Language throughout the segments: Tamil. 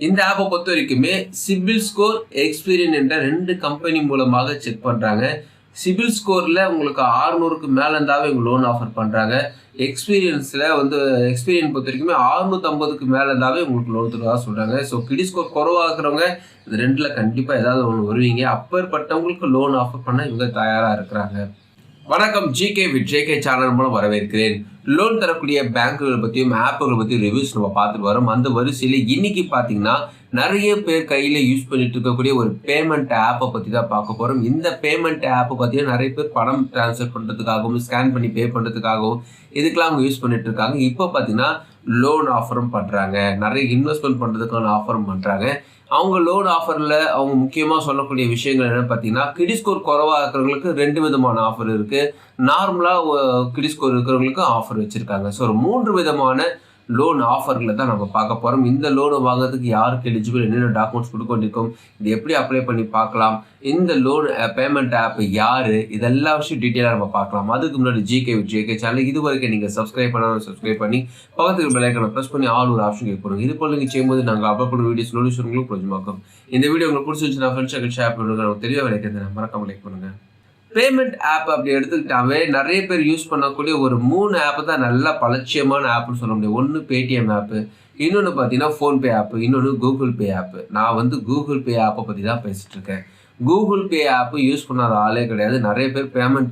இந்த ஆப்பை பொறுத்த வரைக்குமே சிபில் ஸ்கோர், எக்ஸ்பீரியன் என்ற 2 கம்பெனி மூலமாக செக் பண்ணுறாங்க. சிபில் ஸ்கோரில் உங்களுக்கு 600க்கு மேலே இருந்தாவே உங்களுக்கு லோன் ஆஃபர் பண்ணுறாங்க. எக்ஸ்பீரியன்ஸில் எக்ஸ்பீரியன் பொறுத்த வரைக்குமே 650க்கு மேலே இருந்தாவே உங்களுக்கு லோன் தருவதாக சொல்கிறாங்க. ஸோ கிரெடிட் ஸ்கோர் குறவாக இருக்கிறவங்க இது 2ல் கண்டிப்பாக ஏதாவது ஒன்று வருவீங்க. அப்பேற்பட்டவங்களுக்கு லோன் ஆஃபர் பண்ண இவங்க தயாராக இருக்கிறாங்க. வணக்கம், ஜிகே வித் ஜேகே சேனல் மூலம் வரவேற்கிறேன். லோன் தரக்கூடிய பேங்குகளை பற்றியும் ஆப்புகளை பற்றியும் ரிவ்யூஸ் நம்ம பார்த்துட்டு வரோம். அந்த வரிசையில் இன்னைக்கு பார்த்தீங்கன்னா நிறைய பேர் கையில் யூஸ் பண்ணிட்டு இருக்கக்கூடிய ஒரு பேமெண்ட் ஆப்பை பற்றி தான் பார்க்க போகிறோம். இந்த பேமெண்ட் ஆப்பை பார்த்தீங்கன்னா நிறைய பேர் பணம் டிரான்ஸ்ஃபர் பண்ணுறதுக்காகவும் ஸ்கேன் பண்ணி பே பண்ணுறதுக்காகவும் இதுக்கெல்லாம் அவங்க யூஸ் பண்ணிட்டு இருக்காங்க. இப்போ பார்த்தீங்கன்னா லோன் ஆஃபரும் பண்ணுறாங்க, நிறைய இன்வெஸ்ட்மெண்ட் பண்ணுறதுக்கான ஆஃபரும் பண்ணுறாங்க. அவங்க லோன் ஆஃபரில் அவங்க முக்கியமாக சொல்லக்கூடிய விஷயங்கள் என்னென்னு பார்த்தீங்கன்னா, கிரெடிட் ஸ்கோர் குறவாக இருக்கிறவங்களுக்கு 2 விதமான ஆஃபர் இருக்குது. நார்மலாக கிரெடிட் ஸ்கோர் இருக்கிறவங்களுக்கு ஆஃபர் வச்சுருக்காங்க. ஸோ ஒரு 3 விதமான லோன் ஆஃபர்களை தான் நம்ம பார்க்க போகிறோம். இந்த லோனை வாங்குறதுக்கு யாருக்கு எலிஜிபிள், என்னென்ன டாக்குமெண்ட்ஸ் கொடுக்க வேண்டியிருக்கும், இது எப்படி அப்ளை பண்ணி பார்க்கலாம், இந்த லோன் பேமெண்ட் ஆப் யார், இதெல்லாம் விஷயம் டீட்டெயிலாக நம்ம பார்க்கலாம். அதுக்கு முன்னாடி ஜிகே வித் ஜேகே சேனல் இது வரைக்கும் நீங்கள் சப்ஸ்கிரைப் பண்ணாலும் சப்ஸ்கிரைப் பண்ணி பக்கத்துக்கு பெல் ஐகானை ப்ரெஸ் பண்ணி ஆல் ஒரு ஆப்ஷன் கேட்க போகிறோம். இது போல் நீங்கள் செய்யும்போது நாங்கள் அப்லோட் பண்ணுற வீடியோஸ் நோட்டிஃபிகேஷன் உங்களுக்கு பிரயோஜனமாக்கும். இந்த வீடியோ உங்களுக்கு பிடிச்சிருந்துச்சுன்னா ஃப்ரெண்ட்ஸ் ஷேர் பண்ணுங்கள். நமக்கு தெளிவாக விளையாடுறது மறக்காம லைக் பண்ணுங்கள். பேமெண்ட் ஆப் அப்படி எடுத்துக்கிட்டாவே நிறைய பேர் யூஸ் பண்ணக்கூடிய ஒரு 3 ஆப் தான் நல்ல பலட்சியமான ஆப்னு சொல்ல முடியும். ஒன்று பேடிஎம் ஆப்பு, இன்னொன்று பார்த்தீங்கன்னா ஃபோன்பே ஆப்பு, இன்னொன்று கூகுள் பே ஆப்பு. நான் கூகுள் பே ஆப்பை பற்றி தான் பேசிகிட்டு இருக்கேன். கூகுள் பே ஆப்பு யூஸ் பண்ணாத ஆளே கிடையாது. நிறைய பேர் பேமெண்ட்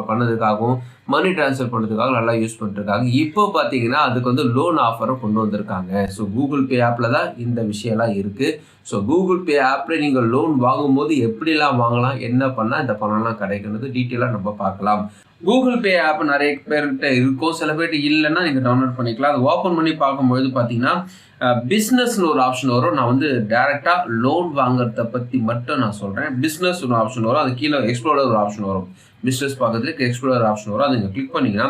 பண்ணதுக்காகவும் மணி டிரான்ஸ்ஃபர் பண்ணுறதுக்காக நல்லா யூஸ் பண்ணிட்டுருக்காங்க. இப்போ பார்த்தீங்கன்னா அதுக்கு லோன் ஆஃபரை கொண்டு வந்திருக்காங்க. ஸோ கூகுள் பே ஆப்பில் தான் இந்த விஷயம்லாம் இருக்குது. ஸோ கூகுள் பே ஆப்பில் நீங்கள் லோன் வாங்கும்போது எப்படிலாம் வாங்கலாம், என்ன பண்ணால் இந்த பணம்லாம் கிடைக்கிறது டீட்டெயிலாக நம்ம பார்க்கலாம். கூகுள் பே ஆப் நிறைய பேர்கிட்ட இருக்கும், சில பேர்கிட்ட இல்லைன்னா நீங்கள் டவுன்லோட் பண்ணிக்கலாம். அது ஓப்பன் பண்ணி பார்க்கும்போது பார்த்தீங்கன்னா பிஸ்னஸ்னு ஒரு ஆப்ஷன் வரும். நான் டேரெக்டாக லோன் வாங்குறத பற்றி மட்டும் நான் சொல்கிறேன். பிஸ்னஸ் ஒரு ஆப்ஷன் வரும், அது கீழே எக்ஸ்ப்ளோரர் ஒரு ஆப்ஷன் வரும். பிஸ்னஸ் பார்க்கறதுக்கு எக்ஸ்ப்ளோரர் ஆப்ஷன் வரும். அதை நீங்கள் கிளிக் பண்ணிங்கன்னா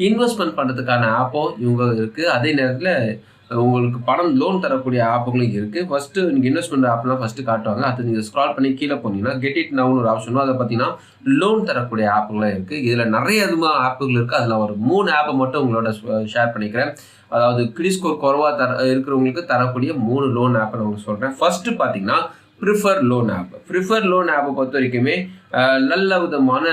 இன்வெஸ்ட்மெண்ட் பண்ணுறதுக்கான ஆப்பும் இவங்க இருக்குது. அதே நேரத்தில் உங்களுக்கு பணம் லோன் தரக்கூடிய ஆப்புகளும் இருக்குது. ஃபஸ்ட்டு நீங்கள் இன்வெஸ்ட்மெண்ட் ஆப்லாம் ஃபஸ்ட்டு காட்டுவாங்க. அது நீங்கள் ஸ்க்ரால் பண்ணி கீழே போனீங்கன்னா கெட் இட் நவுன்னு ஒரு ஆப்ஷன் வரும். அதை பார்த்தீங்கன்னா லோன் தரக்கூடிய ஆப்புகள்லாம் இருக்குது. இதில் நிறைய விதமாக ஆப்புகள் இருக்குது. அதில் ஒரு 3 ஆப்பை மட்டும் உங்களோட ஷேர் பண்ணிக்கிறேன். அதாவது கிரெடிட் ஸ்கோர் குறவாக இருக்கிறவங்களுக்கு தரக்கூடிய 3 லோன் ஆப்பை நான் உங்களுக்கு சொல்கிறேன். ஃபஸ்ட்டு பார்த்தீங்கன்னா prefer loan app. Prefer loan ஆப்பை பொறுத்த வரைக்குமே நல்ல விதமான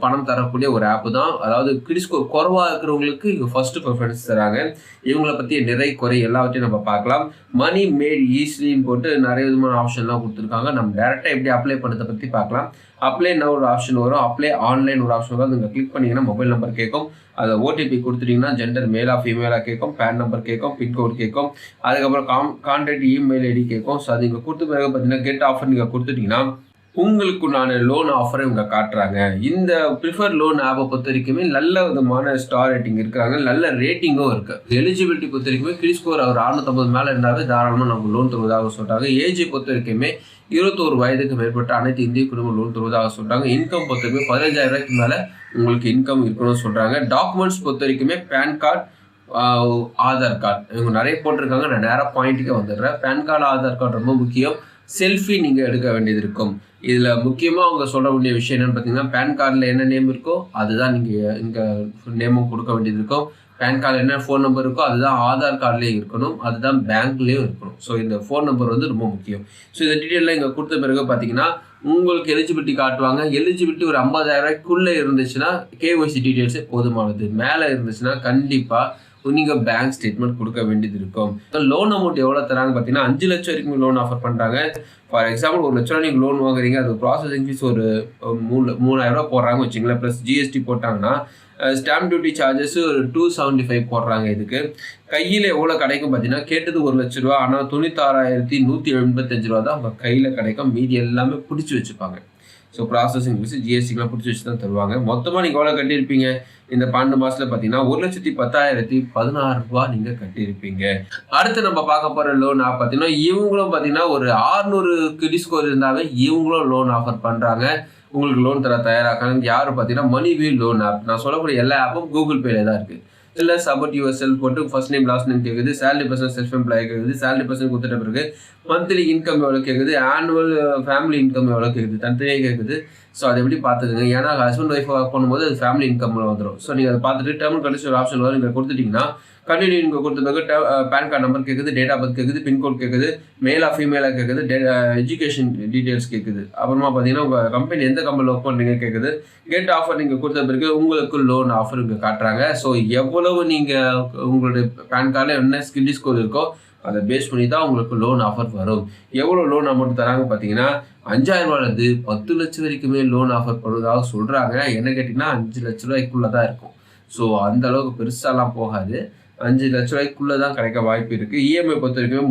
பணம் தரக்கூடிய ஒரு ஆப்பு தான். அதாவது கிரெடிட் ஸ்கோர் குறவாக இருக்கிறவங்களுக்கு இவங்க ஃபஸ்ட்டு ப்ரிஃபரன்ஸ் தராங்க. இவங்களை பற்றி நிறை குறை எல்லாவற்றையும் நம்ம பார்க்கலாம். மணி மேட் ஈஸிலின்னு போட்டு நிறைய விதமான ஆப்ஷன்லாம் கொடுத்துருக்காங்க. நம்ம டேரெக்டாக எப்படி அப்ளை பண்ணுறதை பற்றி பார்க்கலாம். அப்ளை நவ் ஒரு ஆப்ஷன் வரும், அப்ளை ஆன்லைன் ஒரு ஆப்ஷன் வரும். நீங்கள் கிளிக் பண்ணிங்கன்னா மொபைல் நம்பர் கேட்கும், அதை ஓடிபி கொடுத்துட்டிங்கன்னா ஜெண்டர் மேலாக ஃபீமேலாக கேட்கும், பேன் நம்பர் கேட்கும், பின்கோட் கேட்கும், அதுக்கப்புறம் கான்டாக்ட் இமெயில் ஐடி கேட்கும். ஸோ அது நீங்கள் கொடுத்த பிறகு பார்த்தீங்கன்னா கெட் ஆஃபர் நீங்கள் கொடுத்துட்டிங்கன்னா உங்களுக்குண்டான லோன் ஆஃபரை இவங்க காட்டுறாங்க. இந்த ப்ரிஃபர் லோன் ஆப்பை பொறுத்த வரைக்குமே நல்ல விதமான ஸ்டார் ரேட்டிங் இருக்கிறாங்க, நல்ல ரேட்டிங்கும் இருக்குது. எலிஜிபிலிட்டி பொறுத்த வரைக்குமே கிரெடிட் ஸ்கோர் அவர் 650 மேலே இருந்தாவே தாராளமாக நமக்கு லோன் தருவதாக சொல்கிறாங்க. ஏஜை பொறுத்த வரைக்குமே 21 வயதுக்கு மேற்பட்ட அனைத்து இந்திய குடும்பம் லோன் தருவதாக சொல்கிறாங்க. இன்கம் பொறுத்த வரைக்கும் 15,000 ரூபாய்க்கு மேலே உங்களுக்கு இன்கம் இருக்கணும்னு சொல்கிறாங்க. டாக்குமெண்ட்ஸ் பொறுத்த வரைக்குமே பேன் கார்டு, ஆதார் கார்டு இவங்க நிறைய போட்டிருக்காங்க. நான் நேராக பாயிண்ட்டுக்கே வந்துடுறேன். பேன் கார்டு, ஆதார் கார்டு ரொம்ப முக்கியம். செல்ஃபி நீங்கள் எடுக்க வேண்டியது இருக்கும். இதில் முக்கியமாக அவங்க சொல்ல வேண்டிய விஷயம் என்னென்னு பார்த்தீங்கன்னா, பேன் கார்டில் என்ன நேம் இருக்கோ அதுதான் நீங்கள் இங்கே நேமும் கொடுக்க வேண்டியது இருக்கும். பேன் கார்டில் என்ன ஃபோன் நம்பர் இருக்கோ அதுதான் ஆதார் கார்ட்லேயும் இருக்கணும், அதுதான் பேங்க்லேயும் இருக்கணும். ஸோ இந்த ஃபோன் நம்பர் ரொம்ப முக்கியம். ஸோ இந்த டீட்டெயிலாம் இங்கே கொடுத்த பிறகு பார்த்தீங்கன்னா உங்களுக்கு எலிஜிபிலிட்டி காட்டுவாங்க. எலிஜிபிலிட்டி ஒரு 50,000 ரூபாய்க்குள்ளே இருந்துச்சுன்னா கேஒய்சி டீட்டெயில்ஸே போதுமானது. மேலே இருந்துச்சுன்னா கண்டிப்பாக நீங்கள் பேங்க் ஸ்டேட்மெண்ட் கொடுக்க வேண்டியது இருக்கும். லோன் அமௌண்ட் எவ்வளோ தராங்க பார்த்தீங்கன்னா 5 லட்சம் வரைக்கும் லோன் ஆஃபர் பண்ணுறாங்க. ஃபார் எக்ஸாம்பிள் 1 லட்ச ரூபா நீங்கள் லோன் வாங்குறீங்க, அது ப்ராசஸிங் ஃபீஸ் ஒரு 3,000 ரூபா போடுறாங்க வச்சுங்களேன். ப்ளஸ் ஜிஎஸ்டி போட்டாங்கன்னா ஸ்டாம்ப் டியூட்டி சார்ஜஸ் ஒரு 275 போடுறாங்க. இதுக்கு கையில் எவ்வளோ கிடைக்கும் பார்த்தீங்கன்னா, கேட்டது 1 லட்ச ரூபா, ஆனால் 96,185 ரூபா தான் அவங்க கையில் கிடைக்கும். மீதி எல்லாமே பிடிச்சி வச்சுப்பாங்க. ஸோ ப்ராசஸிங் ஃபீஸ் ஜிஎஸ்டிலாம் பிடிச்சி வச்சு தான் தருவாங்க. மொத்தமாக நீங்கள் எவ்வளோ கட்டியிருப்பீங்க இந்த 12 மாதத்தில் பார்த்தீங்கன்னா 1,10,1016 ரூபா நீங்கள் கட்டியிருப்பீங்க. அடுத்து நம்ம பார்க்க போகிற லோன் ஆப் பார்த்தீங்கன்னா இவங்களும் பார்த்தீங்கன்னா ஒரு 600 கிரெடிட் ஸ்கோர் இருந்தாவே இவங்களும் லோன் ஆஃபர் பண்ணுறாங்க. உங்களுக்கு லோன் தர தயாராக யார் பார்த்தீங்கன்னா மணிவியூ லோன் ஆப். நான் சொல்லக்கூடிய எல்லா ஆப்பும் கூகுள் பேல தான் இருக்குது. இல்லை சப்போர்ட் யுவர் செல்ஃப் போட்டு ஃபர்ஸ்ட் நேம் லாஸ்ட் நேம் கேட்குது, சேலரி பர்சன்ட் செல்ஃப் எம்ப்ளாய் கேட்குது, சேலரி பர்சன்ட் கொடுத்துட்ட பிறகு மந்த்லி இன்கம் எவ்வளோ கேட்குது, ஆனுவல் ஃபேமிலி இன்கம் எவ்வளோ கேட்குது, தனித்தனியாக கேட்குது. ஸோ அதை எப்படி பார்த்துக்குங்க. ஏன்னா ஹஸ்பண்ட் ஒய்ஃப் ஒர்க் பண்ணும்போது அது ஃபேமிலி இன்கம் வந்துடும். ஸோ நீங்கள் அதை பார்த்துட்டு டேர்ம் கண்டிஷன் ஆப்ஷன் வரும், நீங்கள் கொடுத்துட்டிங்கன்னா கண்டினியூ நீங்கள் கொடுத்த பிறகு பேன் கார்டு நம்பர் கேட்குது, டேட் ஆஃப் பர்த் கேட்குது, பின்கோட் கேட்குது, மேலா ஃபீமேலாக கேட்குது, எஜுகேஷன் டீட்டெயில்ஸ் கேட்குது. அப்புறமா பார்த்தீங்கன்னா உங்கள் கம்பெனி எந்த கம்பெனியில் ஒர்க் பண்ணுறீங்க கேட்குது. கெட் ஆஃபர் நீங்கள் கொடுத்த பிறகு உங்களுக்கு லோன் ஆஃபர் இங்கே காட்டுறாங்க. ஸோ எவ்வளவு நீங்கள் உங்களுடைய பேன் கார்டில் என்ன ஸ்கில் ஸ்கோர் இருக்கோ அதை பேஸ் பண்ணி தான் உங்களுக்கு லோன் ஆஃபர் வரும். எவ்வளோ லோன் அமௌண்ட் தராங்க பார்த்தீங்கன்னா 5,000 ரூபாயிலேருந்து 10 லட்சம் வரைக்குமே லோன் ஆஃபர் பண்ணுறதாக சொல்கிறாங்க. என்ன கேட்டிங்கன்னா 5 லட்ச ரூபாய்க்குள்ளே தான் இருக்கும். ஸோ அந்த அளவுக்கு பெருசாலாம் போகாது. 5 லட்ச ரூபாய்க்குள்ளே தான் கிடைக்க வாய்ப்பு இருக்குது. இஎம்ஐ பொறுத்த வரைக்கும்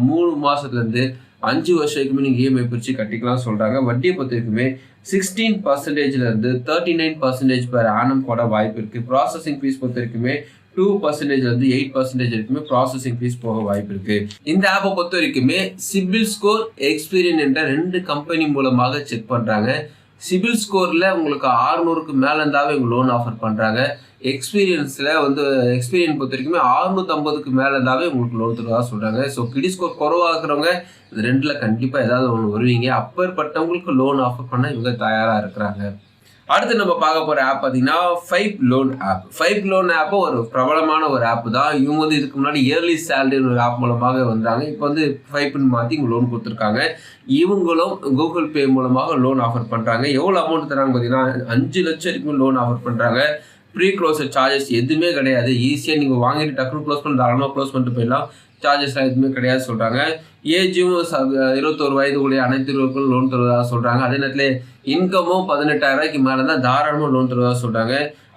3 மாதத்துலேருந்து 5 வருஷம் வரைக்குமே நீங்கள் இஎம்ஐ பிரித்து கட்டிக்கலாம் சொல்கிறாங்க. வட்டியை பொறுத்த வரைக்குமே 16%லேருந்து 39% per annum போட வாய்ப்பு இருக்குது. ப்ராசஸிங் ஃபீஸ் பொறுத்த வரைக்குமே 2%லேருந்து 8% வரைக்குமே ப்ராசஸிங் ஃபீஸ் போக வாய்ப்பு இருக்கு. இந்த ஆப்பை பொறுத்த வரைக்குமே சிபில் ஸ்கோர், எக்ஸ்பீரியன் என்ற 2 கம்பெனி மூலமாக செக் பண்றாங்க. சிபில் ஸ்கோர்ல உங்களுக்கு 600க்கு மேல இருந்தாவே லோன் ஆஃபர் பண்றாங்க. எக்ஸ்பீரியன்ஸ்ல எக்ஸ்பீரியன் பொறுத்த வரைக்குமே 650க்கு மேல இருந்தாவே உங்களுக்கு லோன் தருவதா சொல்றாங்க. ஸோ கிரெடிட் ஸ்கோர் குறைவா இருக்கிறவங்க இது 2ல கண்டிப்பா ஏதாவது ஒன்று வருவீங்க. அப்பேற்பட்டவங்களுக்கு லோன் ஆஃபர் பண்ண இவங்க தயாரா இருக்கிறாங்க. அடுத்து நம்ம பார்க்க போகிற ஆப் பார்த்தீங்கன்னா 5 லோன் ஆப். 5 லோன் ஆப்பு ஒரு பிரபலமான ஒரு ஆப் தான். இவங்க இதுக்கு முன்னாடி இயர்லி சேலரி ஒரு ஆப் மூலமாக வந்தாங்க. இப்போ 5ன்னு மாற்றி இவங்க லோன் கொடுத்துருக்காங்க. இவங்களும் கூகுள் பே மூலமாக லோன் ஆஃபர் பண்ணுறாங்க. எவ்வளோ அமௌண்ட் தராங்க பார்த்தீங்கன்னா 5 லட்சம் வரைக்கும் லோன் ஆஃபர் பண்ணுறாங்க. ப்ரீ க்ளோசர் சார்ஜஸ் எதுவுமே கிடையாது. ஈஸியாக நீங்கள் வாங்கிட்டு டக்குனு க்ளோஸ் பண்ணி தாராளமாக க்ளோஸ் பண்ணிட்டு போயிடலாம். சார்ஜஸ்லாம் எதுவுமே கிடையாது சொல்கிறாங்க. ஏஜும் 21 வயதுக்குள்ளே அனைத்து லோன் தருவதாக சொல்கிறாங்க. அதே நேரத்தில் இன்கமும் 18,000 ரூபாய்க்கு மேலே தான் தாராளமாக லோன் தருவதாக சொல்கிறாங்க.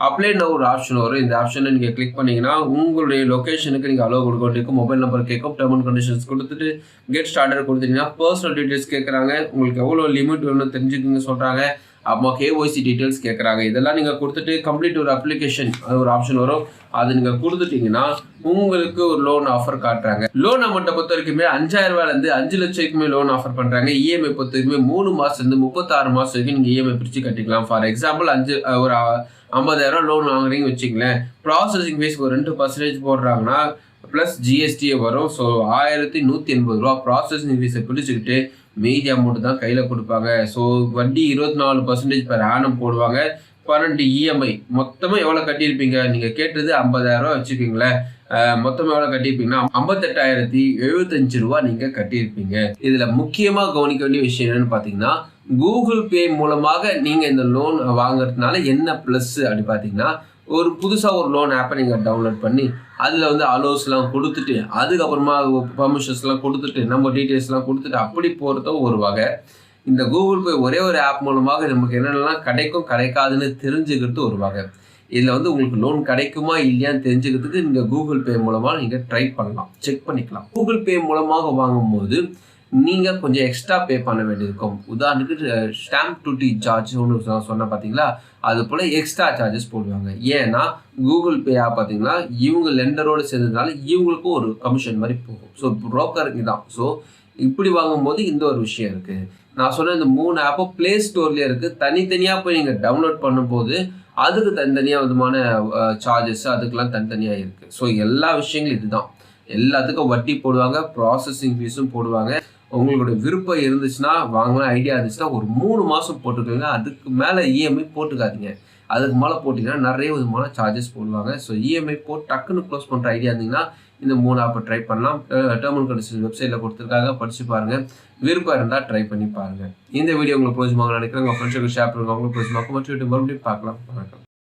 அப்ளைன்னு ஒரு ஆப்ஷன் வரும். இந்த ஆப்ஷனை நீங்கள் கிளிக் பண்ணிங்கன்னா உங்களுடைய லொக்கேஷனுக்கு நீங்கள் அலோவ் கொடுக்க வேண்டியிருக்கும். மொபைல் நம்பர் கேட்கும். டேர்ம் அண்ட் கண்டிஷன்ஸ் கொடுத்துட்டு கெட் ஸ்டார்டர் கொடுத்துட்டீங்கன்னா பர்சனல் டீட்டெயில்ஸ் கேட்குறாங்க. உங்களுக்கு எவ்வளோ லிமிட் வேணும்னு தெரிஞ்சுக்கிங்க சொல்கிறாங்க. அப்போ கேஒய்சி டீட்டெயில்ஸ் கேட்குறாங்க. இதெல்லாம் நீங்கள் கொடுத்துட்டு கம்ப்ளீட் ஒரு அப்ளிகேஷன் அது ஒரு ஆப்ஷன் வரும். அது நீங்கள் கொடுத்துட்டீங்கன்னா உங்களுக்கு ஒரு லோன் ஆஃபர் காட்டுறாங்க. லோன் அமௌண்ட்டை பொறுத்த வரைக்குமே 5,000 ரூபாயிலேருந்து 5 லட்சம் வரைக்குமே லோன் ஆஃபர் பண்ணுறாங்க. இஎம்ஐ பொறுத்த வரைக்குமே 3 மாதத்துலேருந்து 36 மாதம் வரைக்கும் நீங்கள் இஎம்ஐ பிரித்து கட்டிக்கலாம். ஃபார் எக்ஸாம்பிள் ஒரு 50,000 லோன் வாங்குறீங்கன்னு வச்சுங்களேன். ப்ராசஸிங் ஃபீஸ் ஒரு 2% போடுறாங்கன்னா ப்ளஸ் ஜிஎஸ்டியே வரும். ஸோ 1,180 ரூபா ப்ராசஸிங் ஃபீஸை பிடிச்சிக்கிட்டு மீதி அமௌண்ட் தான் கையில் கொடுப்பாங்க. ஸோ வட்டி 24% per annum போடுவாங்க. 12 இஎம்ஐ மொத்தமாக எவ்வளோ கட்டியிருப்பீங்க? நீங்கள் கேட்டது 50,000 ரூபா வச்சுக்கிங்களேன். மொத்தமாக எவ்வளோ கட்டியிருப்பீங்கன்னா 58,075 ரூபா நீங்கள் கட்டியிருப்பீங்க. இதில் முக்கியமாக கவனிக்க வேண்டிய விஷயம் என்னன்னு பார்த்தீங்கன்னா கூகுள் பே மூலமாக நீங்கள் இந்த லோன் வாங்குறதுனால என்ன ப்ளஸ் அப்படி பார்த்தீங்கன்னா புதுசாக ஒரு லோன் ஆப்பை நீங்கள் டவுன்லோட் பண்ணி அதில் அலோஸ்லாம் கொடுத்துட்டு அதுக்கப்புறமா பர்மிஷன்ஸ்லாம் கொடுத்துட்டு நம்ம டீட்டெயில்ஸ்லாம் கொடுத்துட்டு அப்படி போகிறதோ ஒரு வகை. இந்த கூகுள் பே ஒரே ஒரு ஆப் மூலமாக நமக்கு என்னென்னலாம் கிடைக்கும் கிடைக்காதுன்னு தெரிஞ்சுக்கிறது ஒரு வகை. இதில் உங்களுக்கு லோன் கிடைக்குமா இல்லையான்னு தெரிஞ்சுக்கிறதுக்கு நீங்கள் கூகுள் பே மூலமாக நீங்கள் ட்ரை பண்ணலாம், செக் பண்ணிக்கலாம். கூகுள் பே மூலமாக வாங்கும்போது நீங்கள் கொஞ்சம் எக்ஸ்ட்ரா பே பண்ண வேண்டியிருக்கும். உதாரணத்துக்கு ஸ்டாம்ப் டியூட்டி சார்ஜ் ஒன்று சொன்ன பார்த்தீங்களா, அது போல் எக்ஸ்ட்ரா சார்ஜஸ் போடுவாங்க. ஏன்னா கூகுள் பே ஆப் பார்த்தீங்கன்னா இவங்க லெண்டரோடு சேர்ந்ததுனால இவங்களுக்கும் ஒரு கமிஷன் மாதிரி போகும். ஸோ ப்ரோக்கருக்கு தான். ஸோ இப்படி வாங்கும்போது இந்த ஒரு விஷயம் இருக்குது. நான் சொன்ன இந்த 3 ஆப்பும் ப்ளே ஸ்டோர்லேயே இருக்குது. தனித்தனியாக போய் நீங்கள் டவுன்லோட் பண்ணும்போது அதுக்கு தனித்தனியாக விதமான சார்ஜஸ் அதுக்கெல்லாம் தனித்தனியாக இருக்குது. ஸோ எல்லா விஷயங்களும் இதுதான். எல்லாத்துக்கும் வட்டி போடுவாங்க, ப்ராசஸிங் ஃபீஸும் போடுவாங்க. உங்களோட விருப்பம் இருந்துச்சுன்னா வாங்கலாம், ஐடியா இருந்துச்சுன்னா ஒரு 3 மாதம் போட்டுக்கோங்க. அதுக்கு மேலே இஎம்ஐ போட்டுக்காதீங்க. அதுக்கு மேலே போட்டிங்கன்னா நிறைய விதமான சார்ஜஸ் போடுவாங்க. ஸோ இஎம்ஐ போட்டு டக்குன்னு க்ளோஸ் பண்ணுற ஐடியா இருந்தீங்கன்னா இந்த 3 ஆப்பை ட்ரை பண்ணலாம். டேர்ம் அண்ட் கண்டிஷன்ஸ் வெப்சைட்டில் கொடுத்துருக்காங்க, படித்து பாருங்கள். விருப்பம் இருந்தால் ட்ரை பண்ணி பாருங்கள். இந்த வீடியோ உங்களுக்கு பிடிச்சமாக நினைக்கிறேன். உங்கள் ஃப்ரெண்ட்ஸுக்கு ஷேர் பண்ணுங்க. உங்களுக்கு பிடிச்சமாக மறுபடியும் பார்க்கலாம். வணக்கம்.